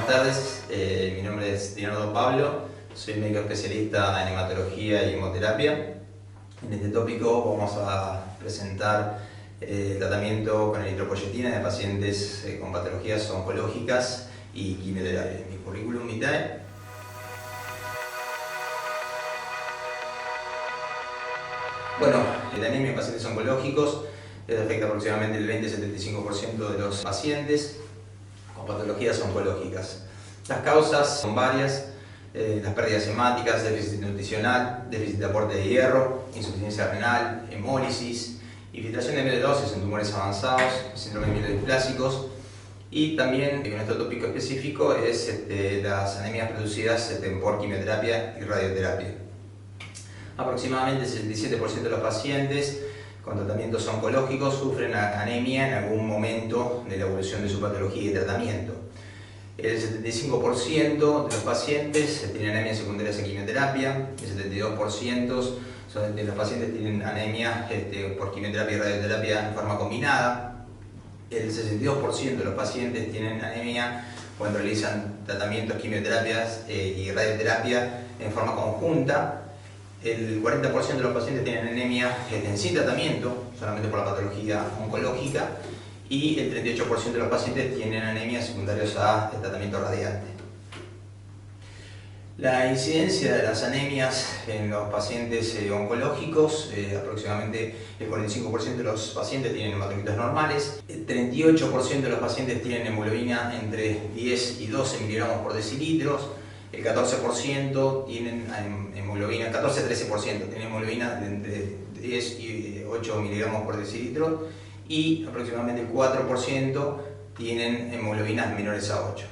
buenas tardes. Mi nombre es Leonardo Pablo, soy médico especialista en hematología y hemoterapia. En este tópico vamos a presentar el tratamiento con eritropoyetina de pacientes con patologías oncológicas y quimioterapia. Mi currículum vitae. Bueno, la anemia en pacientes oncológicos afecta aproximadamente el 20-75% de los pacientes con patologías oncológicas. Las causas son varias: las pérdidas hemáticas, déficit nutricional, déficit de aporte de hierro, insuficiencia renal, hemólisis, infiltración de mielosis en tumores avanzados, síndrome mielodisplásicos, y también nuestro tópico específico es las anemias producidas por quimioterapia y radioterapia. Aproximadamente el 67% de los pacientes con tratamientos oncológicos sufren anemia en algún momento de la evolución de su patología y tratamiento. El 75% de los pacientes tienen anemia secundaria a quimioterapia, el 72% de los pacientes tienen anemia por quimioterapia y radioterapia en forma combinada. El 62% de los pacientes tienen anemia cuando realizan tratamientos, quimioterapias y radioterapia en forma conjunta. El 40% de los pacientes tienen anemia sin tratamiento, solamente por la patología oncológica, y el 38% de los pacientes tienen anemia secundarios a tratamiento radiante. La incidencia de las anemias en los pacientes oncológicos, aproximadamente el 45% de los pacientes tienen hematocritos normales, el 38% de los pacientes tienen hemoglobina entre 10 y 12 miligramos por decilitros, el 14% tienen hemoglobina, 14-13% tienen hemoglobina de entre 10 y 8 miligramos por decilitro, y aproximadamente el 4% tienen hemoglobinas menores a 8.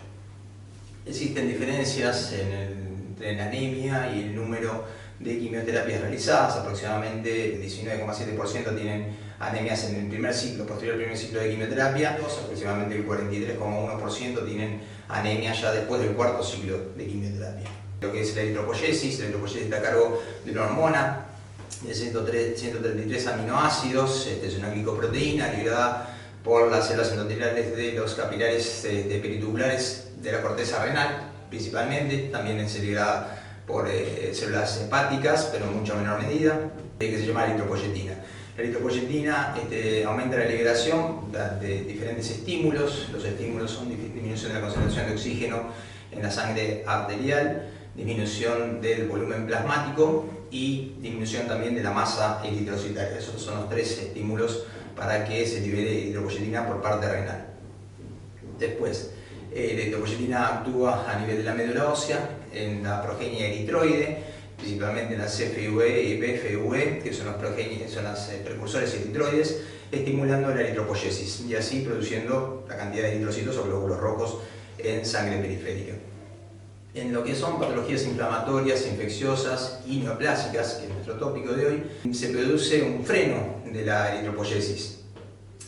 Existen diferencias entre la anemia y el número de quimioterapias realizadas. Aproximadamente el 19,7% tienen anemias en el primer ciclo, posterior al primer ciclo de quimioterapia. Aproximadamente el 43,1% tienen anemia ya después del cuarto ciclo de quimioterapia. Lo que es la eritropoyesis está a cargo de una hormona de 133 aminoácidos, es una glicoproteína liberada por las células endoteliales de los capilares peritubulares de la corteza renal, principalmente, también es liberada por células hepáticas, pero en mucha menor medida, que se llama eritropoyetina. La eritropoyetina aumenta la liberación de diferentes estímulos. Los estímulos son disminución de la concentración de oxígeno en la sangre arterial, disminución del volumen plasmático y disminución también de la masa eritrocitaria. Esos son los tres estímulos para que se libere eritropoyetina por parte renal. Después, la eritropoyetina actúa a nivel de la médula ósea, en la progenie eritroide, principalmente en la CFUE y PFUE, que son los precursores eritroides, estimulando la eritropoyesis y así produciendo la cantidad de eritrocitos o glóbulos rojos en sangre periférica. En lo que son patologías inflamatorias, infecciosas y neoplásicas, que es nuestro tópico de hoy, se produce un freno de la eritropoyesis.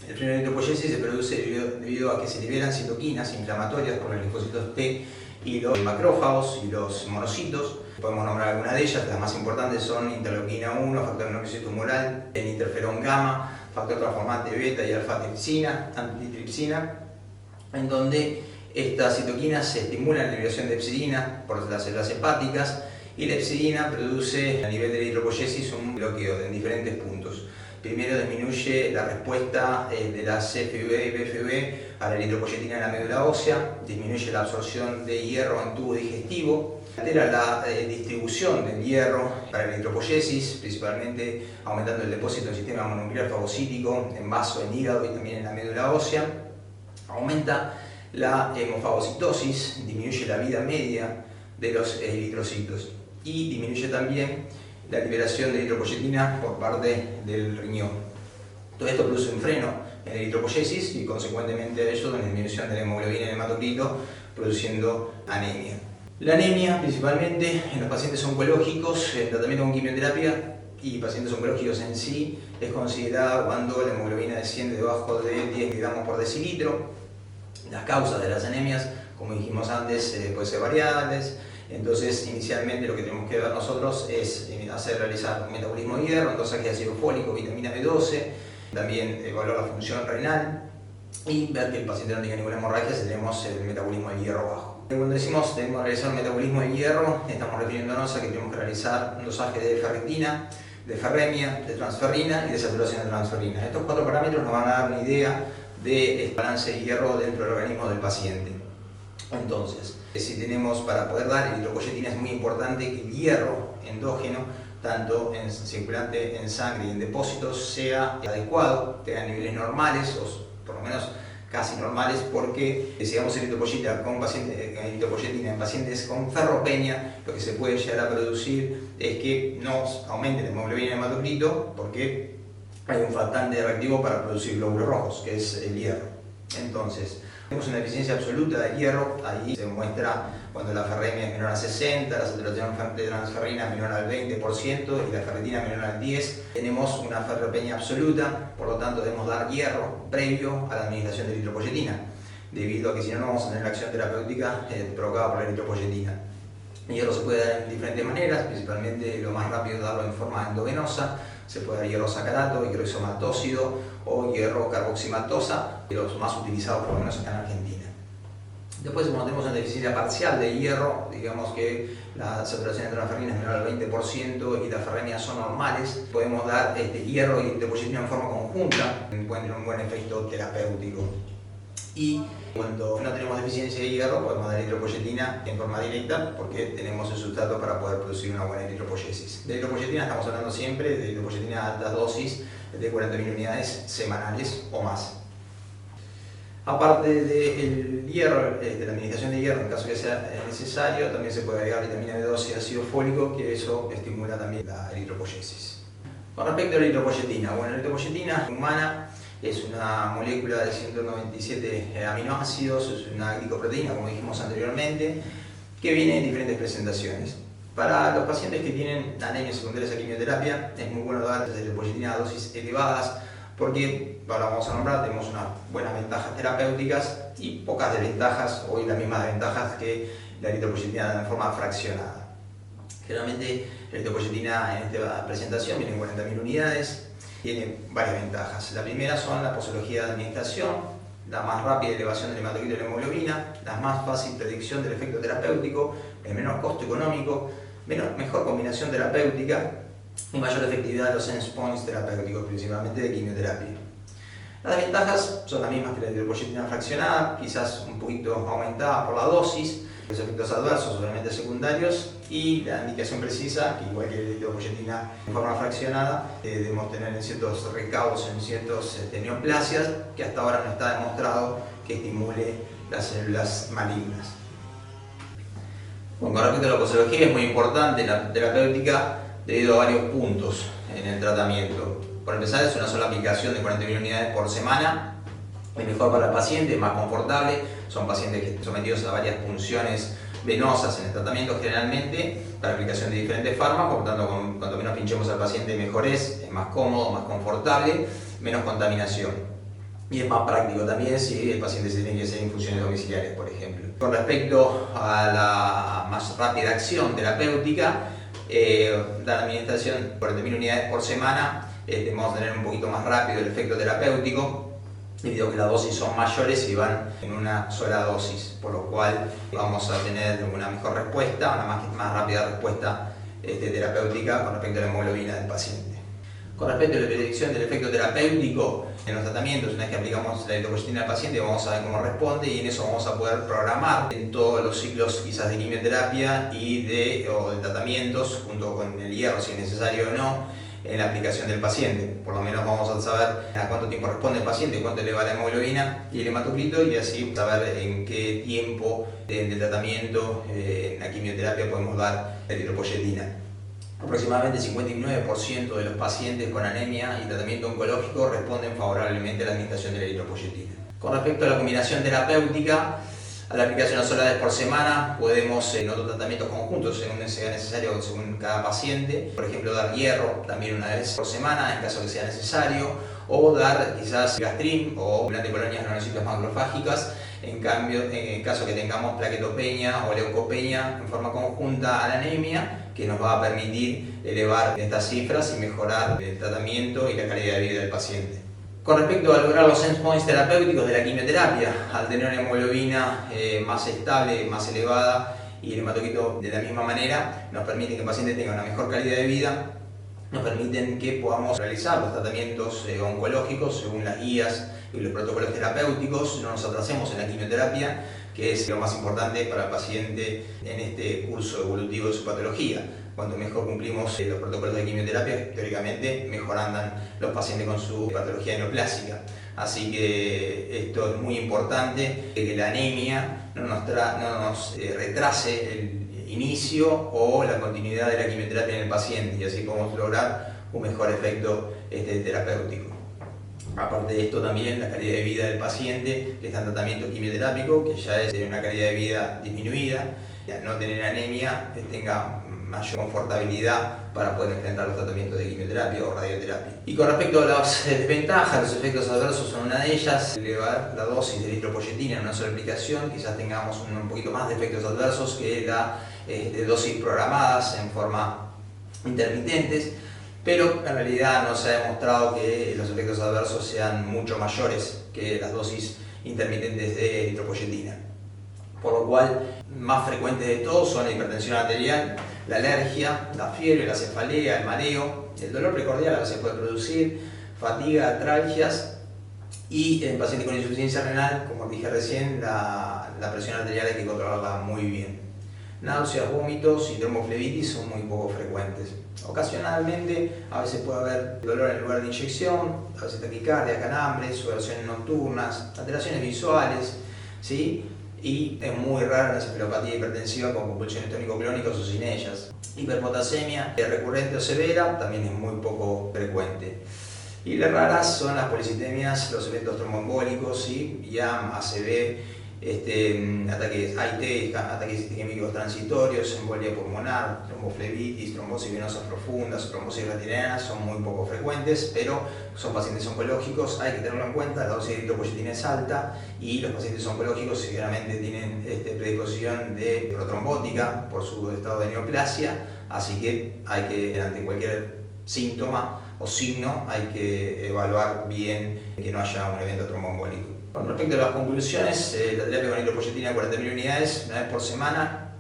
El freno de la eritropoyesis se produce debido a que se liberan citoquinas inflamatorias por los linfocitos T y los macrófagos y los monocitos. Podemos nombrar algunas de ellas. Las más importantes son interleuquina 1, factor necrosis tumoral, el interferón gamma, factor transformante beta y alfa-tripsina, antitripsina, en donde estas citoquinas estimulan la liberación de hepcidina por las células hepáticas, y la hepcidina produce a nivel de la eritropoyesis un bloqueo en diferentes puntos. Primero, disminuye la respuesta de la CFUE y PFUE a la eritropoyetina en la médula ósea, disminuye la absorción de hierro en tubo digestivo, altera la distribución del hierro para la eritropoyesis, principalmente aumentando el depósito del sistema mononuclear fagocítico en vaso, en hígado y también en la médula ósea, aumenta la hemofagocitosis, disminuye la vida media de los eritrocitos y disminuye también la liberación de eritropoyetina por parte del riñón. Todo esto produce un freno en la eritropoyesis y consecuentemente a ello una disminución de la hemoglobina en el hematocrito, produciendo anemia. La anemia, principalmente en los pacientes oncológicos, en tratamiento con quimioterapia y pacientes oncológicos en sí, es considerada cuando la hemoglobina desciende debajo de 10 miligramos por decilitro. Las causas de las anemias, como dijimos antes, pueden ser variables. Entonces, inicialmente lo que tenemos que ver nosotros es realizar un metabolismo de hierro, un dosaje de ácido fólico, vitamina B12, también evaluar la función renal y ver que el paciente no tenga ninguna hemorragia si tenemos el metabolismo de hierro bajo. Cuando decimos debemos realizar un metabolismo de hierro, estamos refiriéndonos a que tenemos que realizar un dosaje de ferritina, de ferremia, de transferrina y de saturación de transferina. Estos 4 parámetros nos van a dar una idea del balance de hierro dentro del organismo del paciente. Entonces, si tenemos, para poder dar eritropoyetina, es muy importante que el hierro endógeno, tanto en circulante en sangre y en depósitos, sea adecuado, tenga niveles normales o por lo menos casi normales, porque si damos eritropoyetina en pacientes con ferropenia, lo que se puede llegar a producir es que nos aumente la hemoglobina en hematocrito, porque hay un faltante reactivo para producir glóbulos rojos, que es el hierro. Entonces, tenemos una deficiencia absoluta de hierro, ahí se muestra cuando la ferremia es menor a 60, la saturación de transferrina es menor al 20% y la ferritina menor al 10%. Tenemos una ferropenia absoluta, por lo tanto debemos dar hierro previo a la administración de eritropoyetina, debido a que si no, no vamos a tener la acción terapéutica provocada por la eritropoyetina. El hierro se puede dar en diferentes maneras, principalmente lo más rápido es darlo en forma endovenosa. Se puede dar hierro sacarato, hierro isomaltósido o hierro carboximatosa, los más utilizados por lo menos acá en Argentina. Después, cuando tenemos una deficiencia parcial de hierro, digamos que la saturación de transferrina es menor al 20% y las ferremias son normales, podemos dar hierro y eritropoyetina en forma conjunta, pueden tener un buen efecto terapéutico. Y cuando no tenemos deficiencia de hierro, podemos dar eritropoyetina en forma directa porque tenemos el sustrato para poder producir una buena eritropoyesis. De eritropoyetina estamos hablando siempre de eritropoyetina a altas dosis de 40.000 unidades semanales o más. Aparte del hierro, de la administración de hierro, en caso que sea necesario, también se puede agregar vitamina B12 y ácido fólico, que eso estimula también la eritropoyesis. Con respecto a la eritropoyetina, bueno, la eritropoyetina humana es una molécula de 197 aminoácidos, es una glicoproteína, como dijimos anteriormente, que viene en diferentes presentaciones. Para los pacientes que tienen anemia secundarias a quimioterapia, es muy bueno dar eritropoyetina a dosis elevadas, porque, ahora vamos a nombrar, tenemos unas buenas ventajas terapéuticas y pocas desventajas, o las mismas ventajas que la eritropoyetina en forma fraccionada. Generalmente la eritropoyetina en esta presentación viene en 40.000 unidades. Tiene varias ventajas. La primera son la posología de administración, la más rápida elevación del hematocrito y la hemoglobina, la más fácil predicción del efecto terapéutico, el menor costo económico, mejor combinación terapéutica y mayor efectividad de los endpoints terapéuticos, principalmente de quimioterapia. Las desventajas son las mismas que la eritropoyetina fraccionada, quizás un poquito aumentada por la dosis, los efectos adversos, obviamente secundarios, y la indicación precisa, que igual que la eritropoyetina en forma fraccionada, debemos tener en ciertos recaudos, en ciertas neoplasias, que hasta ahora no está demostrado que estimule las células malignas. Con respecto a la posología, es muy importante la terapéutica debido a varios puntos en el tratamiento. Por empezar, es una sola aplicación de 40.000 unidades por semana. Es mejor para el paciente, es más confortable. Son pacientes que están sometidos a varias punciones venosas en el tratamiento generalmente para aplicación de diferentes fármacos, por tanto cuanto menos pinchemos al paciente mejor es más cómodo, más confortable, menos contaminación. Y es más práctico también si el paciente se tiene que hacer infusiones domiciliares, por ejemplo. Con respecto a la más rápida acción terapéutica, la administración de 40.000 unidades por semana, vamos a tener un poquito más rápido el efecto terapéutico, debido a que las dosis son mayores y van en una sola dosis, por lo cual vamos a tener una mejor respuesta, una más rápida respuesta terapéutica con respecto a la hemoglobina del paciente. Con respecto a la predicción del efecto terapéutico en los tratamientos, una vez que aplicamos la eritropoyetina al paciente, vamos a ver cómo responde y en eso vamos a poder programar en todos los ciclos quizás de quimioterapia o de tratamientos, junto con el hierro si es necesario o no, en la aplicación del paciente. Por lo menos vamos a saber a cuánto tiempo responde el paciente, cuánto eleva la hemoglobina y el hematocrito, y así saber en qué tiempo del tratamiento en la quimioterapia podemos dar la eritropoyetina. Aproximadamente 59% de los pacientes con anemia y tratamiento oncológico responden favorablemente a la administración de la eritropoyetina. Con respecto a la combinación terapéutica, a la aplicación una sola vez por semana, podemos en otros tratamientos conjuntos, según sea necesario, según cada paciente. Por ejemplo, dar hierro también una vez por semana, en caso que sea necesario, o dar quizás gastrin o anticolonias granulocitos macrofágicas, en caso que tengamos plaquetopenia o leucopenia en forma conjunta a la anemia, que nos va a permitir elevar estas cifras y mejorar el tratamiento y la calidad de vida del paciente. Con respecto a lograr los endpoints terapéuticos de la quimioterapia, al tener una hemoglobina más estable, más elevada y el hematocrito de la misma manera, nos permite que el paciente tenga una mejor calidad de vida, nos permiten que podamos realizar los tratamientos oncológicos según las guías y los protocolos terapéuticos, no nos atrasemos en la quimioterapia, que es lo más importante para el paciente en este curso evolutivo de su patología. Cuanto mejor cumplimos los protocolos de quimioterapia, teóricamente mejor andan los pacientes con su patología neoplásica. Así que esto es muy importante, que la anemia no nos retrase el inicio o la continuidad de la quimioterapia en el paciente, y así podemos lograr un mejor efecto terapéutico. Aparte de esto, también la calidad de vida del paciente que está en tratamiento quimioterápico, que ya es una calidad de vida disminuida, y al no tener anemia, tenga mayor confortabilidad para poder enfrentar los tratamientos de quimioterapia o radioterapia. Y con respecto a las desventajas, los efectos adversos son una de ellas. Elevar la dosis de eritropoyetina en una sola aplicación, quizás tengamos un poquito más de efectos adversos que la de dosis programadas en forma intermitentes, pero en realidad no se ha demostrado que los efectos adversos sean mucho mayores que las dosis intermitentes de eritropoyetina. Por lo cual, más frecuentes de todos son la hipertensión arterial, la alergia, la fiebre, la cefalea, el mareo, el dolor precordial a veces puede producir, fatiga, artralgias, y en pacientes con insuficiencia renal, como dije recién, la presión arterial hay que controlarla muy bien. Náuseas, vómitos y tromboflebitis son muy poco frecuentes. Ocasionalmente, a veces puede haber dolor en el lugar de inyección, a veces taquicardia, calambres, sudoraciones nocturnas, alteraciones visuales, ¿sí? Y es muy raro la encefalopatía hipertensiva con convulsiones tónico-clónicas o sin ellas. Hiperpotasemia recurrente o severa también es muy poco frecuente. Y las raras son las policitemias, los efectos tromboembólicos, ¿sí? IAM, ACV, ataques AIT, ataques isquémicos transitorios, embolia pulmonar, tromboflebitis, trombosis venosas profundas, trombosis retinianas son muy poco frecuentes, pero son pacientes oncológicos, hay que tenerlo en cuenta, la dosis de eritropoyetina es alta y los pacientes oncológicos seguramente tienen predisposición de protrombótica por su estado de neoplasia, así que hay que, ante cualquier síntoma o signo, hay que evaluar bien que no haya un evento tromboembólico. Con respecto a las conclusiones, la terapia con eritropoyetina de 40.000 unidades, una vez por semana,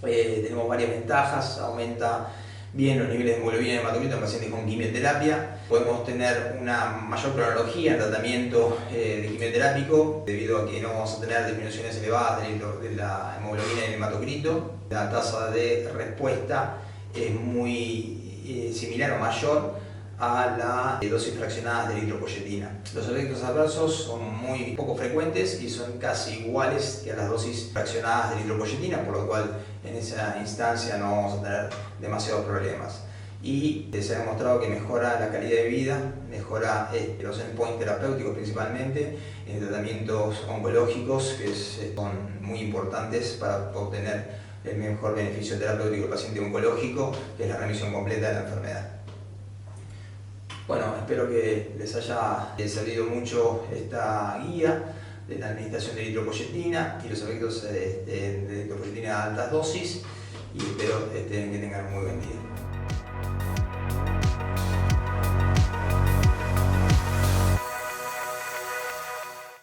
tenemos varias ventajas, aumenta bien los niveles de hemoglobina y hematocrito en pacientes con quimioterapia, podemos tener una mayor cronología en tratamiento de quimioterápico, debido a que no vamos a tener disminuciones elevadas de la hemoglobina y el hematocrito, la tasa de respuesta es muy similar o mayor a la dosis fraccionada de eritropoyetina. Los efectos adversos son muy poco frecuentes y son casi iguales que a las dosis fraccionadas de eritropoyetina, por lo cual en esa instancia no vamos a tener demasiados problemas. Y se ha demostrado que mejora la calidad de vida, mejora los endpoints terapéuticos principalmente en tratamientos oncológicos, que son muy importantes para obtener el mejor beneficio terapéutico del paciente oncológico, que es la remisión completa de la enfermedad. Bueno, espero que les haya servido mucho esta guía de la administración de eritropoyetina y los efectos de eritropoyetina a altas dosis, y espero que tengan un muy buen día.